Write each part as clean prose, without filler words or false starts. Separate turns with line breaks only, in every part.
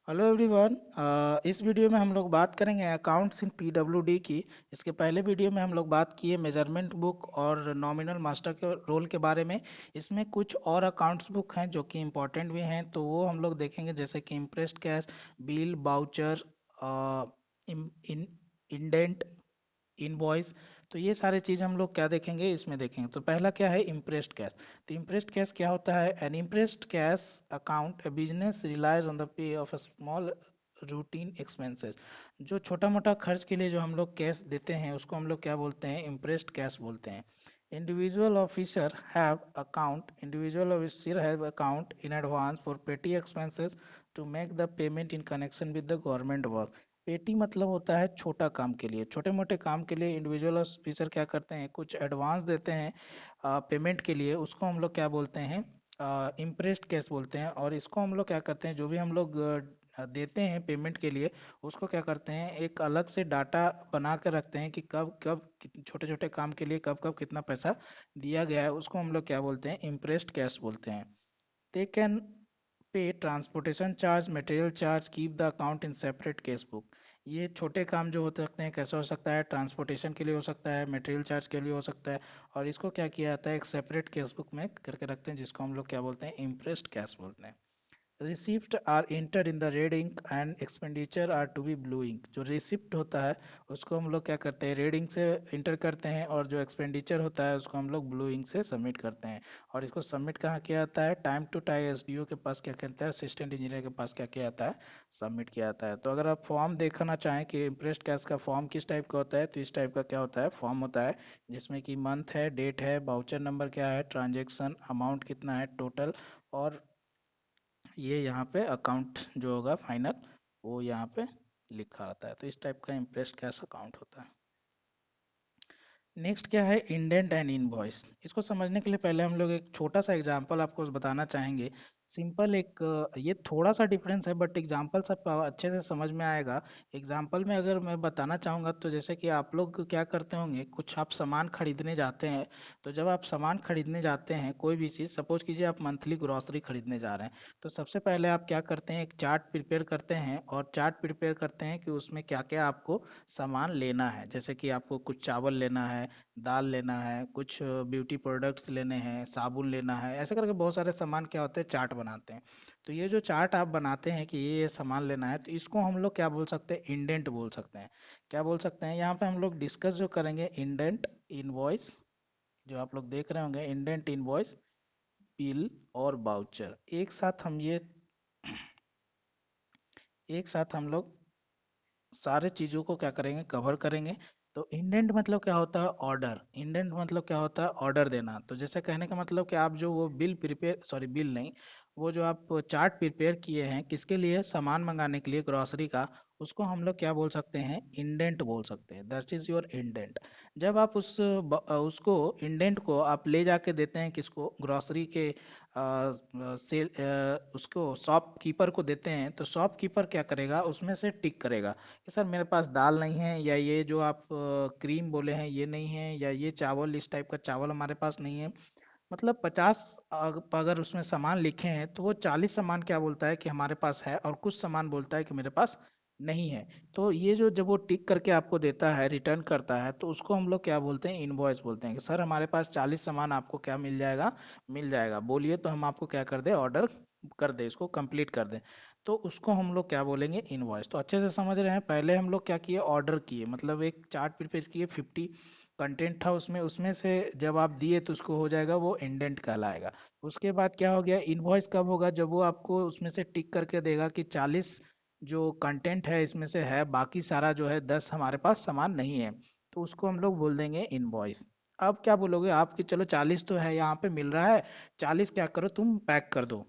Hello everyone. इस video में हम लोग बात करेंगे अकाउंट्स इन पीडब्ल्यूडी की। इसके पहले वीडियो में हम लोग बात किए मेजरमेंट बुक और नॉमिनल मास्टर के रोल के बारे में। इसमें कुछ और अकाउंट्स बुक हैं जो कि इम्पोर्टेंट भी हैं, तो वो हम लोग देखेंगे, जैसे कि इम्प्रेस्ड कैश, बिल, बाउचर, इन इंडेंट, इनवॉइस। तो ये सारे चीज हम लोग क्या देखेंगे, इसमें देखेंगे। तो पहला क्या है, इम्प्रेस्ड कैश। तो इम्प्रेस्ड कैश क्या होता है? An impressed cash account a business relies on the pay of a small routine expenses. जो छोटा मोटा खर्च के लिए जो हम लोग कैश देते हैं उसको हम लोग क्या बोलते हैं, इम्प्रेस्ड कैश बोलते हैं। Individual officer have account in advance for petty expenses to make the payment in connection with the government work. Petty मतलब होता है छोटा काम के लिए, छोटे मोटे काम के लिए इंडिविजुअल ऑफिसर क्या करते हैं, कुछ एडवांस देते हैं पेमेंट के लिए, उसको हम लोग क्या बोलते हैं, इम्प्रेस्ड कैश बोलते हैं। और इसको हम लोग क्या करते हैं, जो भी हम लोग देते हैं पेमेंट के लिए, उसको क्या करते हैं, एक अलग से डाटा बना कर रखते हैं कि कब कब छोटे छोटे काम के लिए कब कब कितना पैसा दिया गया है, उसको हम लोग क्या बोलते हैं, इम्प्रेस्ड कैश बोलते हैं। They can pay transportation charge, material charge, keep the account in separate cash book। ये छोटे काम जो हो सकते हैं, कैसे हो सकता है, ट्रांसपोर्टेशन के लिए हो सकता है, मटेरियल चार्ज के लिए हो सकता है, और इसको क्या किया जाता है, एक सेपरेट कैश बुक में करके रखते हैं, जिसको हम लोग क्या बोलते हैं, इम्प्रेस्ड कैश बोलते हैं। Receipt are enter in the red ink and expenditure are to be blue ink. जो रिसिप्ट होता है उसको हम लोग क्या करते हैं, रेड इंक से इंटर करते हैं, और जो एक्सपेंडिचर होता है उसको हम लोग ब्लू इंक से सबमिट करते हैं। और इसको सबमिट कहाँ किया जाता है, टाइम टू टाइम एसडीओ के पास क्या करता है, असिस्टेंट इंजीनियर के पास क्या किया जाता है, सबमिट किया जाता है। तो अगर आप फॉर्म देखना चाहें कि इम्प्रेस्ड कैश का फॉर्म किस टाइप का होता है, तो इस टाइप का क्या होता है, फॉर्म होता है, जिसमें कि मंथ है, डेट है, बाउचर नंबर क्या है, ट्रांजेक्शन अमाउंट कितना है टोटल, और ये यहाँ पे अकाउंट जो होगा फाइनल, वो यहाँ पे लिखा रहता है। तो इस टाइप का इम्प्रेस्ड कैश अकाउंट होता है। नेक्स्ट क्या है, इंडेंट एंड इनवॉइस। इसको समझने के लिए पहले हम लोग एक छोटा सा एग्जांपल आपको बताना चाहेंगे। सिंपल एक ये थोड़ा सा डिफरेंस है, बट एग्जांपल सब अच्छे से समझ में आएगा। एग्जांपल में अगर मैं बताना चाहूँगा, तो जैसे कि आप लोग क्या करते होंगे, कुछ आप सामान खरीदने जाते हैं। तो जब आप सामान खरीदने जाते हैं, कोई भी चीज़, सपोज कीजिए आप मंथली ग्रॉसरी खरीदने जा रहे हैं, तो सबसे पहले आप क्या करते हैं, एक चार्ट प्रिपेयर करते हैं, और चार्ट प्रिपेयर करते हैं कि उसमें क्या क्या आपको सामान लेना है। जैसे कि आपको कुछ चावल लेना है, दाल लेना है, कुछ ब्यूटी प्रोडक्ट्स लेने हैं, साबुन लेना है, ऐसे करके बहुत सारे सामान क्या होते हैं, चार्ट बनाते हैं। तो ये जो चार्ट आप बनाते हैं कि ये सामान लेना है, तो इसको हम लोग क्या बोल सकते हैं, इंडेंट बोल सकते हैं। क्या बोल सकते हैं, यहाँ पे हम लोग डिस्कस जो करेंगे, इंडेंट, इनवॉइस, जो आप लोग देख रहे होंगे, इंडेंट, इनवॉइस, बिल और बाउचर, एक साथ हम लोग सारे चीजों को क्या करेंगे, कवर करेंगे। तो इंडेंट मतलब क्या होता है, ऑर्डर। इंडेंट मतलब क्या होता है, ऑर्डर देना। तो जैसे कहने का मतलब कि आप जो वो बिल प्रिपेयर, सॉरी बिल नहीं, वो जो आप चार्ट प्रिपेयर किए हैं किसके लिए, सामान मंगाने के लिए, ग्रोसरी का, उसको हम लोग क्या बोल सकते हैं, इंडेंट बोल सकते हैं। That is your indent. जब आप उसको इंडेंट को आप ले जाके देते हैं किसको, ग्रोसरी के सेल, उसको शॉपकीपर को देते हैं, तो शॉपकीपर क्या करेगा, उसमें से टिक करेगा कि सर मेरे पास दाल नहीं है, या ये जो आप क्रीम बोले हैं ये नहीं है, या ये चावल, इस टाइप का चावल हमारे पास नहीं है। मतलब 50 अगर उसमें सामान लिखे हैं, तो वो 40 सामान क्या बोलता है कि हमारे पास है, और कुछ सामान बोलता है कि मेरे पास नहीं है। तो ये जो जब वो टिक करके आपको देता है, रिटर्न करता है, तो उसको हम लोग क्या बोलते हैं, इनवॉइस बोलते हैं, कि सर हमारे पास 40 सामान आपको क्या मिल जाएगा, मिल जाएगा, बोलिए तो हम आपको क्या कर दे, ऑर्डर कर दे, इसको कंप्लीट कर दे। तो उसको हम लोग क्या बोलेंगे, इनवॉइस। तो अच्छे से समझ रहे हैं। पहले हम लोग क्या किए, ऑर्डर किए, मतलब एक चार्ट प्रिपेयर किए, 50 कंटेंट था उसमें, उसमें से जब आप दिए तो उसको हो जाएगा, वो इंडेंट कहलाएगा। उसके बाद क्या हो गया, इनवॉइस कब होगा, जब वो आपको उसमें से टिक करके देगा कि 40 जो कंटेंट है इसमें से है, बाकी सारा जो है 10 हमारे पास सामान नहीं है, तो उसको हम लोग बोल देंगे इनवॉइस। अब क्या बोलोगे आप कि चलो 40 तो है यहाँ पे मिल रहा है, 40 क्या करो तुम पैक कर दो।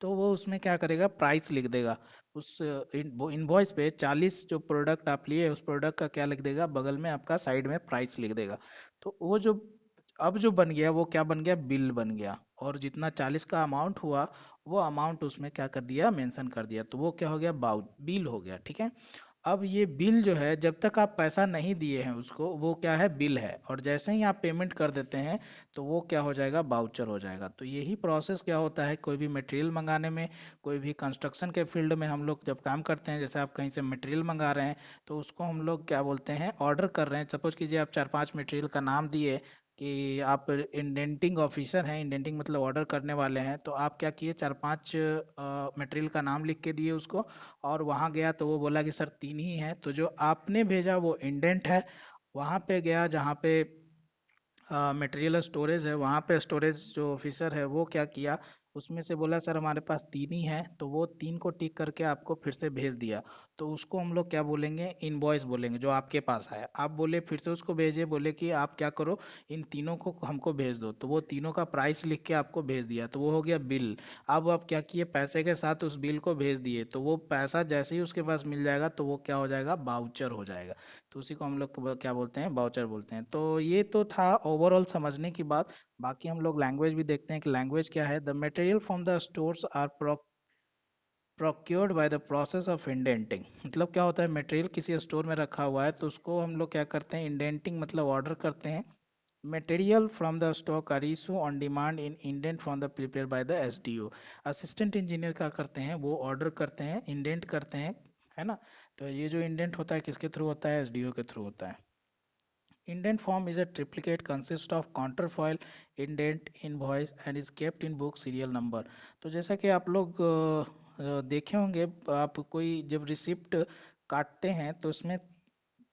तो वो उसमें क्या करेगा, प्राइस लिख देगा। उस वो इनवॉइस पे 40 जो प्रोडक्ट आप लिए उस प्रोडक्ट का क्या लिख देगा, बगल में आपका साइड में प्राइस लिख देगा। तो वो जो अब जो बन गया, वो क्या बन गया, बिल बन गया। और जितना 40 का अमाउंट हुआ, वो अमाउंट उसमें क्या कर दिया, मेंशन कर दिया, तो वो क्या हो गया, बाउ बिल हो गया। ठीक है। अब ये बिल जो है, जब तक आप पैसा नहीं दिए हैं उसको, वो क्या है, बिल है। और जैसे ही आप पेमेंट कर देते हैं तो वो क्या हो जाएगा, बाउचर हो जाएगा। तो यही प्रोसेस क्या होता है कोई भी मटेरियल मंगाने में, कोई भी कंस्ट्रक्शन के फील्ड में हम लोग जब काम करते हैं, जैसे आप कहीं से मटेरियल मंगा रहे हैं तो उसको हम लोग क्या बोलते हैं, ऑर्डर कर रहे हैं। सपोज कीजिए आप चार पांच मटेरियल का नाम दिए कि आप इंडेंटिंग ऑफिसर हैं, इंडेंटिंग मतलब ऑर्डर करने वाले हैं, तो आप क्या किए, चार पांच मटेरियल का नाम लिख के दिए उसको। और वहाँ गया तो वो बोला कि सर तीन ही है, तो जो आपने भेजा वो इंडेंट है। वहाँ पे गया जहाँ पे मटेरियल स्टोरेज है, वहाँ पे स्टोरेज जो ऑफिसर है वो क्या किया, उसमें से बोला सर हमारे पास तीन ही है, तो वो तीन को टिक करके आपको फिर से भेज दिया। तो उसको हम लोग क्या बोलेंगे, इनवॉइस बोलेंगे, जो आपके पास है। आप बोले फिर से उसको भेजे, बोले कि आप क्या करो, इन तीनों को हमको भेज दो, तो वो तीनों का प्राइस लिख के आपको भेज दिया, तो वो हो गया बिल। अब आप क्या किए, पैसे के साथ उस बिल को भेज दिए, तो वो पैसा जैसे ही उसके पास मिल जाएगा तो वो क्या हो जाएगा, बाउचर हो जाएगा। तो उसी को हम लोग क्या बोलते हैं, बाउचर बोलते हैं। तो ये तो था ओवरऑल समझने की बात। बाकी हम लोग लैंग्वेज भी देखते हैं कि लैंग्वेज क्या है। The material from the stores are procured by the process of indenting. मतलब क्या होता है, मटेरियल किसी स्टोर में रखा हुआ है तो उसको हम लोग क्या करते हैं, इंडेंटिंग मतलब ऑर्डर करते हैं। Material from the stock are issue on demand in indent from the prepare by the SDO. Assistant engineer क्या करते हैं, वो ऑर्डर करते हैं, इंडेंट करते हैं, है ना। तो ये जो इंडेंट होता है किसके थ्रू होता है, एसडीओ के थ्रू होता है। Indent form is a triplicate consists of counterfoil, indent, invoice and is kept in book serial number। तो जैसा कि आप लोग देखे होंगे, आप कोई जब रिसिप्ट काटते हैं तो उसमें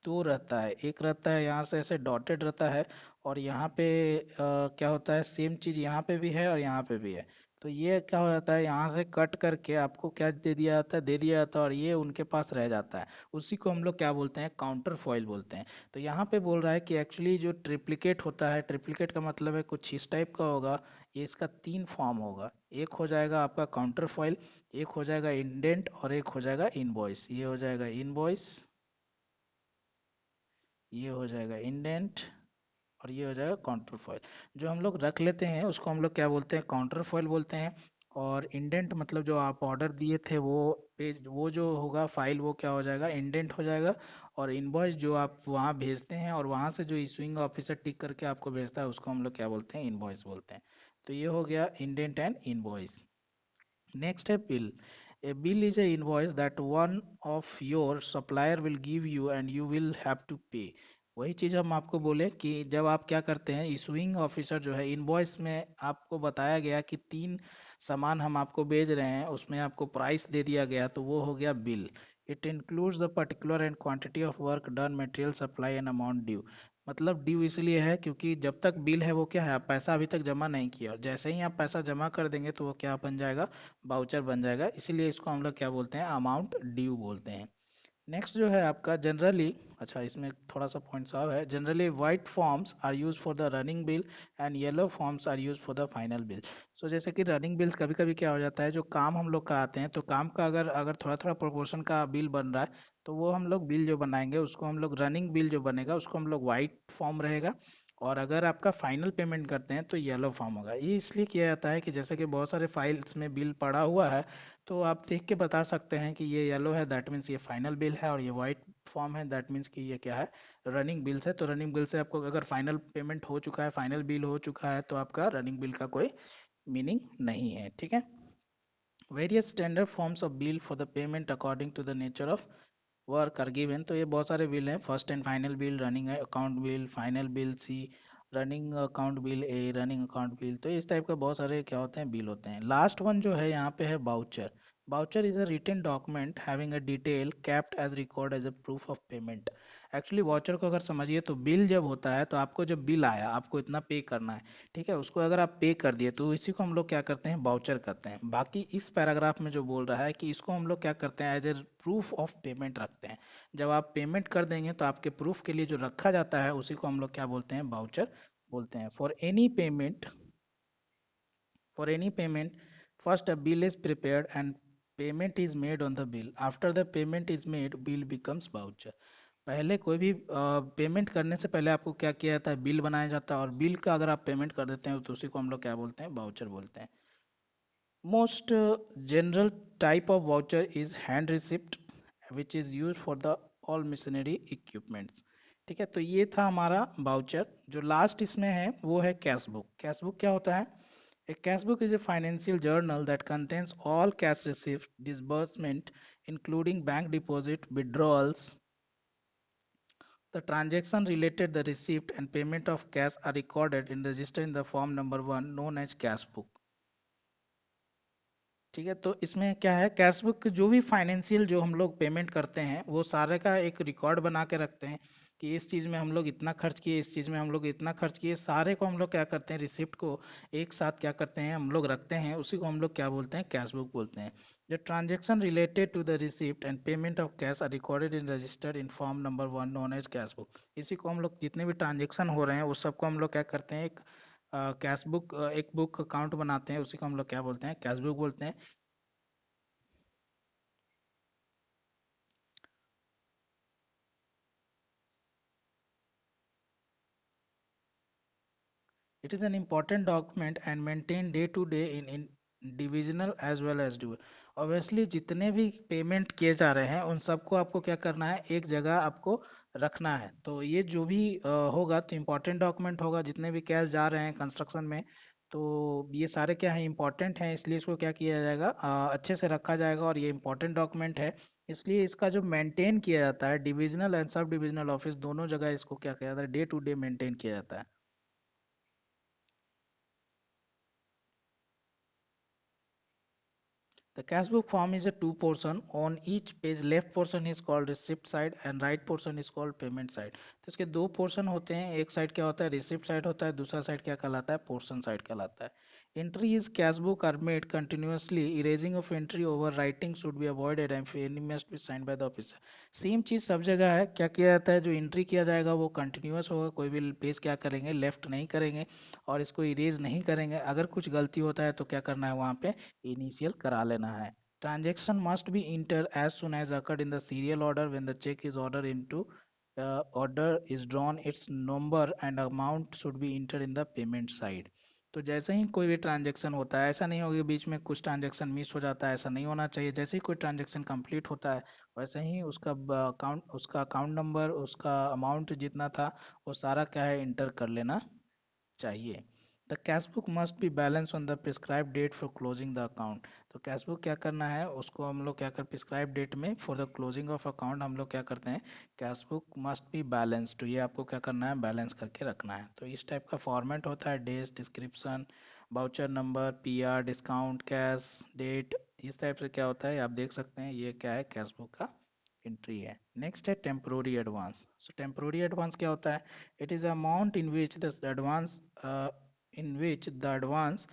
दो रहता है, एक रहता है यहाँ से ऐसे डॉटेड रहता है, और यहाँ पे क्या होता है, सेम चीज यहाँ पे भी है और यहाँ पे भी है। तो ये क्या हो जाता है, यहाँ से कट करके आपको क्या दे दिया जाता है, दे दिया जाता है, और ये उनके पास रह जाता है। उसी को हम लोग क्या बोलते हैं, काउंटर फॉइल बोलते हैं। तो यहाँ पे बोल रहा है कि एक्चुअली जो ट्रिप्लिकेट होता है, ट्रिप्लिकेट का मतलब है कुछ इस टाइप का होगा। ये इसका तीन फॉर्म होगा, एक हो जाएगा आपका काउंटर फॉइल, एक हो जाएगा इंडेंट, और एक हो जाएगा इनवॉइस। ये हो जाएगा इनवॉइस, ये हो जाएगा इंडेंट, और ये हो जाएगा काउंटर फॉइल। जो हम लोग रख लेते हैं उसको हम लोग क्या बोलते हैं, काउंटर फॉइल बोलते हैं। और इंडेंट मतलब जो आप ऑर्डर दिए थे वो पेज, वो जो होगा फाइल, वो क्या हो जाएगा, इंडेंट हो जाएगा। और इनवॉइस जो आप वहाँ भेजते हैं और वहाँ से जो इशूइंग ऑफिसर टिक करके आपको भेजता है, उसको हम लोग क्या बोलते हैं, इनवॉइस बोलते हैं। तो ये हो गया इंडेंट एंड इनवॉइस। Next है bill. A bill is a invoice that one of your supplier will give you and you will have to pay। वही चीज़ हम आपको बोले कि जब आप क्या करते हैं, इशूइंग ऑफिसर जो है, इनवॉइस में आपको बताया गया कि तीन सामान हम आपको भेज रहे हैं, उसमें आपको प्राइस दे दिया गया, तो वो हो गया bill. It includes the particular and quantity of work done, material supply and amount due. मतलब ड्यू इसलिए है क्योंकि जब तक बिल है वो क्या है, आप पैसा अभी तक जमा नहीं किया, और जैसे ही आप पैसा जमा कर देंगे तो वो क्या बन जाएगा, बाउचर बन जाएगा। इसीलिए इसको हम लोग क्या बोलते हैं, अमाउंट ड्यू बोलते हैं। नेक्स्ट जो है आपका जनरली, अच्छा इसमें थोड़ा सा पॉइंट्स और है। Generally white forms are use for the running bill and yellow forms are use for the final bill. So जैसे कि रनिंग बिल्स कभी कभी क्या हो जाता है, जो काम हम लोग कराते हैं तो काम का अगर अगर थोड़ा थोड़ा प्रोपोर्शन का बिल बन रहा है, तो वो हम लोग बिल जो बनाएंगे उसको हम लोग, रनिंग बिल जो बनेगा उसको हम लोग वाइट फॉर्म रहेगा। और अगर आपका फाइनल पेमेंट करते हैं तो येलो फॉर्म होगा। ये इसलिए किया जाता है कि जैसे कि बहुत सारे फाइल्स में बिल पड़ा हुआ है, तो आप देख के बता सकते हैं कि ये येलो है, दैट मीन्स ये फाइनल बिल है, और ये वाइट फॉर्म है, दैट मीन्स कि ये क्या है, रनिंग बिल्स है। तो रनिंग बिल से आपको अगर फाइनल पेमेंट हो चुका है, फाइनल बिल हो चुका है, तो आपका रनिंग बिल का कोई मीनिंग नहीं है, ठीक है। Various standard forms of bill for the payment according to the nature of work are given. तो ये बहुत सारे बिल हैं, first and final bill, running account bill, final bill C, running account bill A, running account bill. तो इस type के बहुत सारे क्या होते हैं, बिल होते हैं। लास्ट वन जो है यहाँ पे है voucher. Voucher is a written document having a detail kept as record as a proof of payment. Actually voucher को अगर समझिए तो बिल जब होता है, तो आपको जब बिल आया, आपको इतना पे करना है, ठीक है, उसको अगर आप पे कर दिए तो इसी को हम लोग क्या करते हैं, बाउचर करते हैं। बाकी इस पैराग्राफ में जो बोल रहा है कि इसको हम लोग क्या करते हैं, as a proof of payment रखते हैं। जब आप पेमेंट कर देंगे तो आपके प्रूफ के लिए जो रखा जाता है उसी को हम लोग क्या बोलते हैं, बाउचर बोलते हैं। For any payment first a bill is prepared and payment is made on the bill. After the payment is made bill becomes voucher. पहले कोई भी पेमेंट करने से पहले आपको क्या किया जाता है, बिल बनाया जाता है, और बिल का अगर आप पेमेंट कर देते हैं तो उसी को हम लोग क्या बोलते हैं, बाउचर बोलते हैं। Most general type of voucher is hand receipt which is use for the all missionary equipments. ठीक है, तो ये था हमारा बाउचर। जो लास्ट इसमें है वो है कैश बुक। कैश बुक क्या होता है? A cash book is a financial journal that contains all cash receipts, disbursement, including bank deposit, withdrawals. The transaction related the receipt and payment of cash are recorded in register in the form number 1 known as cash book। ठीक है, तो इसमें क्या है, cash book जो भी financial जो हम लोग पेमेंट करते हैं वो सारे का एक रिकॉर्ड बना के रखते हैं कि इस चीज़ में हम लोग इतना खर्च किए, इस चीज़ में हम लोग इतना खर्च किए, सारे को हम लोग क्या करते हैं, रिसिप्ट को एक साथ क्या करते हैं हम लोग रखते हैं, उसी को हम लोग क्या बोलते हैं, कैश बुक बोलते हैं। The transaction related to the receipt and payment of cash are recorded in register in form number 1 known as cash book. इसी को हम लोग जितने भी ट्रांजेक्शन हो रहे हैं उस सबको हम लोग क्या करते हैं, एक कैश बुक, एक बुक अकाउंट बनाते हैं, उसी को हम लोग क्या बोलते हैं, कैश बुक बोलते हैं। It is an important document and maintained day to day in divisional as well as dual। Obviously जितने भी पेमेंट किए जा रहे हैं उन सबको आपको क्या करना है, एक जगह आपको रखना है। तो ये जो भी होगा तो इम्पोर्टेंट डॉक्यूमेंट होगा, जितने भी कैश जा रहे हैं कंस्ट्रक्शन में, तो ये सारे क्या है, इंपॉर्टेंट हैं, इसलिए इसको क्या किया जाएगा, अच्छे से रखा जाएगा और ये इंपॉर्टेंट डॉक्यूमेंट है। इसलिए इसका जो मेंटेन किया जाता है, divisional and sub divisional office दोनों जगह इसको क्या किया जाता है, डे टू डे मेंटेन किया जाता है। The cash book form is a two portion. On each page left portion is called receipt side and right portion is called payment side। तो इसके दो पोर्शन होते हैं, एक साइड क्या होता है, रिसिप्ट साइड होता है, दूसरा साइड क्या कहलाता है, पोर्शन साइड कहलाता है। Entry is cash book are made continuously, erasing of entry over writing should be avoided and any must be signed by the officer। Same चीज सब जगह है, क्या किया जाता है, जो एंट्री किया जाएगा वो कंटिन्यूअस होगा, कोई भी पेज क्या करेंगे, लेफ्ट नहीं करेंगे और इसको इरेज नहीं करेंगे। अगर कुछ गलती होता है तो क्या करना है, वहाँ पे इनिशियल करा लेना है। Transaction must be entered as soon as occurred in the serial order when the check is ordered into order is drawn, its number and amount should be entered in the payment side। तो जैसे ही कोई भी transaction होता है, ऐसा नहीं होगा कि बीच में कुछ ट्रांजेक्शन मिस हो जाता है, ऐसा नहीं होना चाहिए। जैसे ही कोई ट्रांजेक्शन कंप्लीट होता है वैसे ही उसका अकाउंट, उसका अकाउंट नंबर, उसका अमाउंट जितना था वो सारा क्या है, इंटर कर लेना चाहिए। The cash book must be balance on the prescribe date for closing the account. तो कैश बुक क्या करना है, उसको हम लोग क्या कर, प्रिस्क्राइब डेट में for the closing of account हम लोग क्या करते हैं, cash book must be balance, तो ये आपको क्या करना है, बैलेंस करके रखना है। तो इस टाइप का फॉर्मेट होता है, days, description, voucher number, PR, discount, cash, date, इस टाइप से क्या होता है आप देख सकते हैं। ये क्या है, कैश बुक का एंट्री है। नेक्स्ट है टेम्पोररी एडवांस। सो टेम्पोररी एडवांस क्या होता है, it is amount in which the advance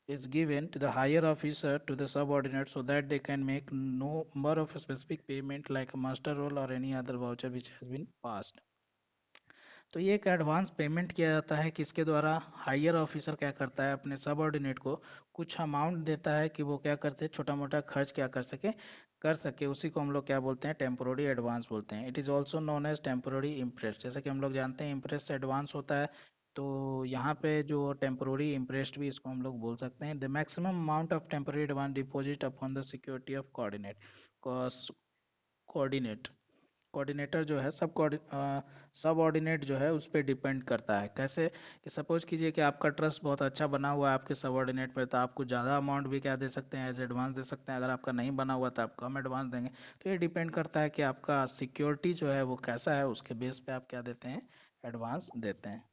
is given to the higher officer to the subordinate so that they can make number of specific payment like a master roll or any other voucher which has been passed। तो ये एक advance payment किया जाता है, किसके द्वारा, higher officer क्या करता है, अपने सबऑर्डिनेट को कुछ अमाउंट देता है कि वो क्या करते हैं, छोटा मोटा खर्च क्या कर सके, उसी को हम लोग क्या बोलते हैं, टेम्पोररी एडवांस बोलते हैं। It is also known as temporary imprest. जैसे कि हम लोग जानते हैं इम्प्रेस से एडवांस होता है, तो यहाँ पे जो टेम्पोररी इम्प्रेस्ट भी इसको हम लोग बोल सकते हैं। The maximum amount of temporary advance deposit upon the security of coordinate coordinator जो है, सब ऑर्डिनेट जो है उस पर डिपेंड करता है। कैसे, कि सपोज कीजिए कि आपका ट्रस्ट बहुत अच्छा बना हुआ है आपके सब ऑर्डिनेट पे, तो आपको ज़्यादा अमाउंट भी क्या दे सकते हैं, एज एडवांस दे सकते हैं। अगर आपका नहीं बना हुआ तो आप कम एडवांस देंगे। तो ये डिपेंड करता है कि आपका सिक्योरिटी जो है वो कैसा है, उसके बेस पे आप क्या देते हैं, एडवांस देते हैं।